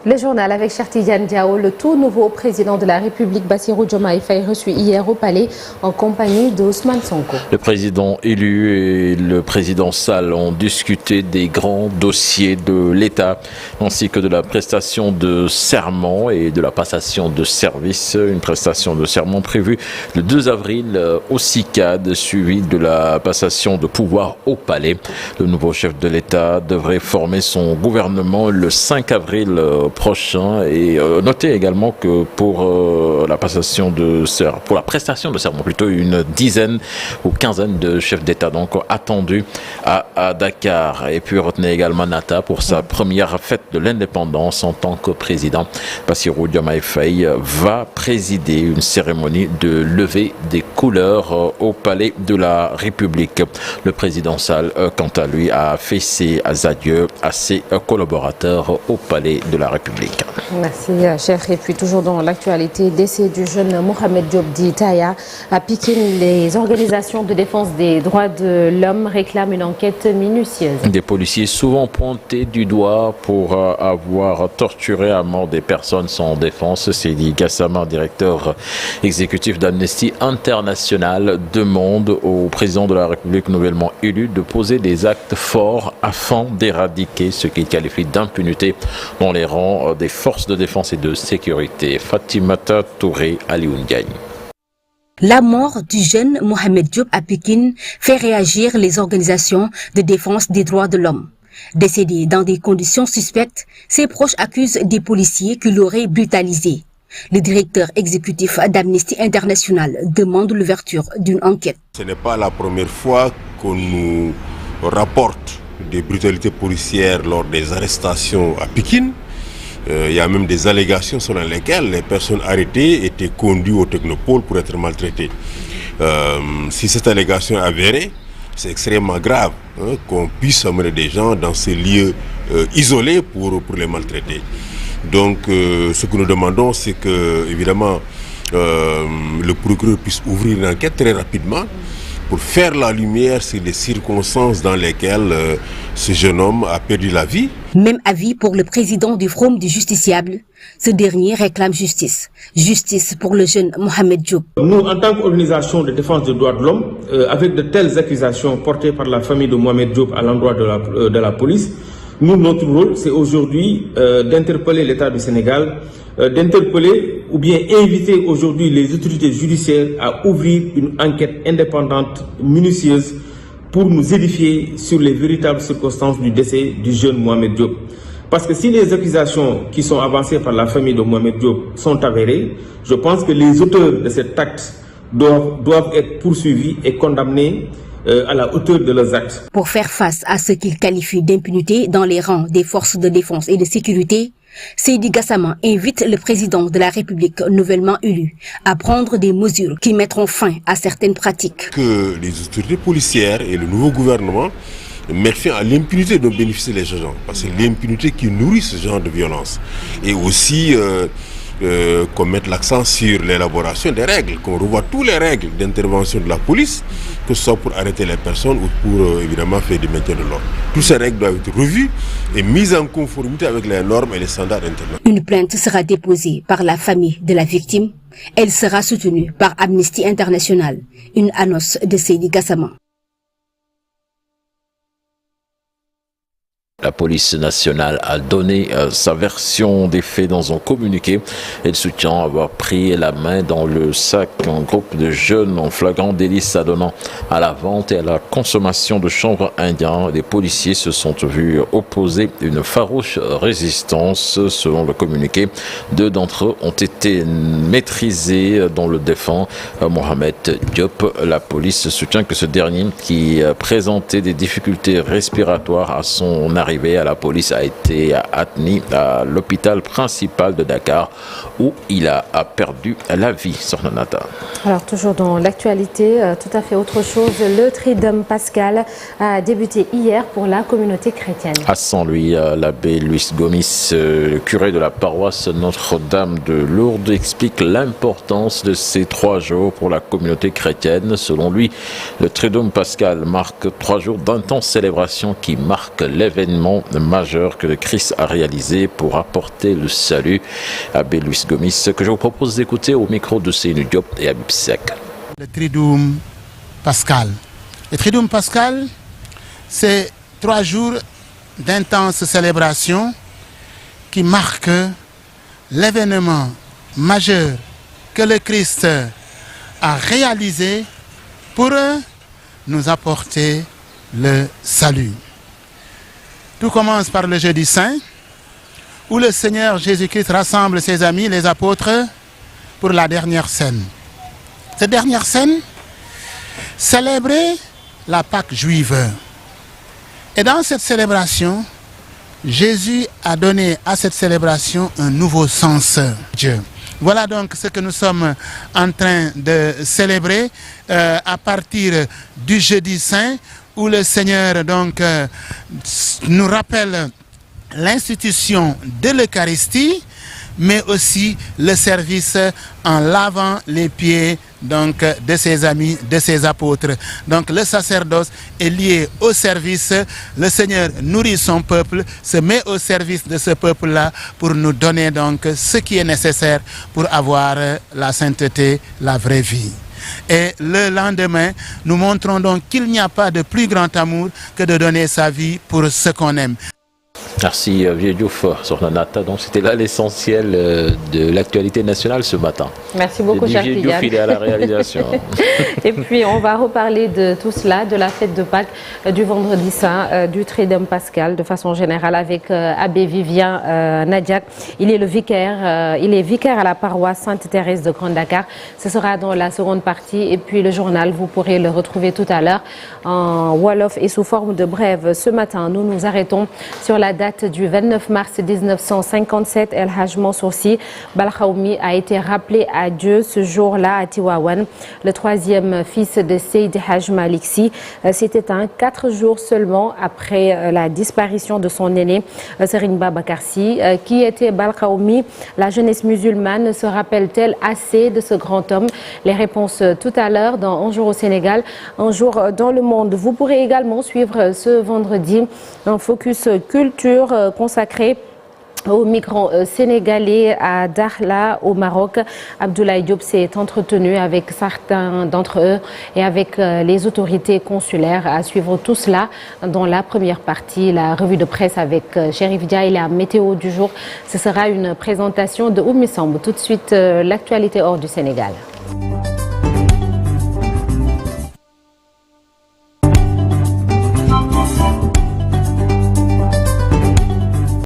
Le journal avec Chertidiane Diao, le tout nouveau président de la République Bassirou Diomaye Faye reçu hier au palais en compagnie d'Ousmane Sonko. Le président élu et le président Sall ont discuté des grands dossiers de l'État ainsi que de la prestation de serment et de la passation de service. Une prestation de serment prévue le 2 avril au CICAD, suivie de la passation de pouvoir au palais. Le nouveau chef de l'État devrait former son gouvernement le 5 avril prochain et notez également que pour la prestation de serment, plutôt une dizaine ou quinzaine de chefs d'État donc attendus à Dakar. Et puis retenez également Nata pour sa première fête de l'indépendance en tant que président. Bassirou Diomaye Faye va présider une cérémonie de levée des couleurs au palais de la République. Le président Sall, quant à lui, a fait ses adieux à ses collaborateurs au palais de la République. Merci, chef. Et puis toujours dans l'actualité, décès du jeune Mohamed Diop dit Taya à Pikine. Les organisations de défense des droits de l'homme réclament une enquête minutieuse. Des policiers souvent pointés du doigt pour avoir torturé à mort des personnes sans défense. Seydi Gassama, directeur exécutif d'Amnesty International, demande au président de la République nouvellement élu de poser des actes forts afin d'éradiquer ce qu'il qualifie d'impunité dans les rangs des forces de défense et de sécurité. Fatimata Touré, Alioune Diagne. La mort du jeune Mohamed Diop à Pikine fait réagir les organisations de défense des droits de l'homme. Décédé dans des conditions suspectes, ses proches accusent des policiers qui l'auraient brutalisé. Le directeur exécutif d'Amnesty International demande l'ouverture d'une enquête. Ce n'est pas la première fois qu'on nous rapporte des brutalités policières lors des arrestations à Pikine. Il y a même des allégations selon lesquelles les personnes arrêtées étaient conduites au technopole pour être maltraitées. Si cette allégation est avérée, c'est extrêmement grave qu'on puisse amener des gens dans ces lieux isolés pour les maltraiter. Donc ce que nous demandons, c'est que évidemment le procureur puisse ouvrir une enquête très rapidement pour faire la lumière sur les circonstances dans lesquelles ce jeune homme a perdu la vie. Même avis pour le président du Forum du Justiciable. Ce dernier réclame justice. Justice pour le jeune Mohamed Diop. Nous, en tant qu'organisation de défense des droits de l'homme, avec de telles accusations portées par la famille de Mohamed Diop à l'endroit de la police, nous, notre rôle, c'est aujourd'hui d'interpeller l'État du Sénégal, d'interpeller ou bien inviter aujourd'hui les autorités judiciaires à ouvrir une enquête indépendante, minutieuse, pour nous édifier sur les véritables circonstances du décès du jeune Mohamed Diop. Parce que si les accusations qui sont avancées par la famille de Mohamed Diop sont avérées, je pense que les auteurs de cet acte doivent être poursuivis et condamnés à la hauteur de leurs actes. Pour faire face à ce qu'il qualifie d'impunité dans les rangs des forces de défense et de sécurité, Seydi Gassama invite le président de la République nouvellement élu à prendre des mesures qui mettront fin à certaines pratiques. Que les autorités policières et le nouveau gouvernement mettent fin à l'impunité dont bénéficient les agents. Parce que c'est l'impunité qui nourrit ce genre de violence. Et aussi qu'on mette l'accent sur l'élaboration des règles, qu'on revoie toutes les règles d'intervention de la police, que ce soit pour arrêter les personnes ou pour évidemment faire du maintien de l'ordre. Toutes ces règles doivent être revues et mises en conformité avec les normes et les standards internationaux. Une plainte sera déposée par la famille de la victime. Elle sera soutenue par Amnesty International. Une annonce de Seydi Gassama. La police nationale a donné sa version des faits dans un communiqué. Elle soutient avoir pris la main dans le sac un groupe de jeunes en flagrant délit s'adonnant à la vente et à la consommation de chanvre indien. Les policiers se sont vus opposer une farouche résistance. Selon le communiqué, 2 d'entre eux ont été maîtrisés, dont le défunt Mohamed Diop. La police soutient que ce dernier, qui présentait des difficultés respiratoires à son arrivée à la police, a été admis à l'hôpital principal de Dakar où il a perdu la vie. Alors toujours dans l'actualité, tout à fait autre chose, le Tridom pascal a débuté hier pour la communauté chrétienne. À Saint-Louis, l'abbé Luis Gomis, curé de la paroisse Notre-Dame de Lourdes, explique l'importance de ces 3 jours pour la communauté chrétienne. Selon lui, le Triduum pascal marque 3 jours d'intenses célébrations qui marquent l'événement majeur que le Christ a réalisé pour apporter le salut. Abbé Luis Gomis, que je vous propose d'écouter au micro de Seynou Diop et Habib Sek. Le Triduum pascal. Le Triduum pascal, c'est 3 jours d'intenses célébrations qui marquent l'événement majeur que le Christ a réalisé pour nous apporter le salut. Tout commence par le jeudi saint, où le Seigneur Jésus-Christ rassemble ses amis, les apôtres, pour la dernière scène. Cette dernière scène célébrait la Pâque juive. Et dans cette célébration, Jésus a donné à cette célébration un nouveau sens. Dieu. Voilà donc ce que nous sommes en train de célébrer à partir du jeudi saint, où le Seigneur donc nous rappelle l'institution de l'Eucharistie, mais aussi le service en lavant les pieds donc de ses amis, de ses apôtres. Donc le sacerdoce est lié au service. Le Seigneur nourrit son peuple, se met au service de ce peuple-là pour nous donner donc ce qui est nécessaire pour avoir la sainteté, la vraie vie. Et le lendemain, nous montrons donc qu'il n'y a pas de plus grand amour que de donner sa vie pour ce qu'on aime. Merci Vieux Diouf sur Nanata. Donc c'était là l'essentiel de l'actualité nationale ce matin. Merci beaucoup, cher Vieux Diouf, il est à la réalisation. Et puis on va reparler de tout cela, de la fête de Pâques, du vendredi saint, du Triduum pascal de façon générale avec Abbé Vivien Nadiak. Il est le vicaire, à la paroisse Sainte-Thérèse de Grand Dakar. Ce sera dans la seconde partie. Et puis le journal, vous pourrez le retrouver tout à l'heure en Wolof et sous forme de brève. Ce matin, nous nous arrêtons sur la date du 29 mars 1957, El Hadj Mansour Sy Balkhaoumi a été rappelé à Dieu ce jour-là à Tivaouane, le 3e fils de Seydi Hadj Malick Sy. C'était 4 jours seulement après la disparition de son aîné Serigne Babacar Sy. Qui était Balkhaoumi? La jeunesse musulmane se rappelle-t-elle assez de ce grand homme? Les réponses tout à l'heure dans Un jour au Sénégal, un jour dans le monde. Vous pourrez également suivre ce vendredi un focus culture consacré aux migrants sénégalais à Dakhla au Maroc. Abdoulaye Diop s'est entretenu avec certains d'entre eux et avec les autorités consulaires. À suivre tout cela dans la première partie, la revue de presse avec Chérif Dia et la météo du jour. Ce sera une présentation de Oumi Samb. Tout de suite, l'actualité hors du Sénégal.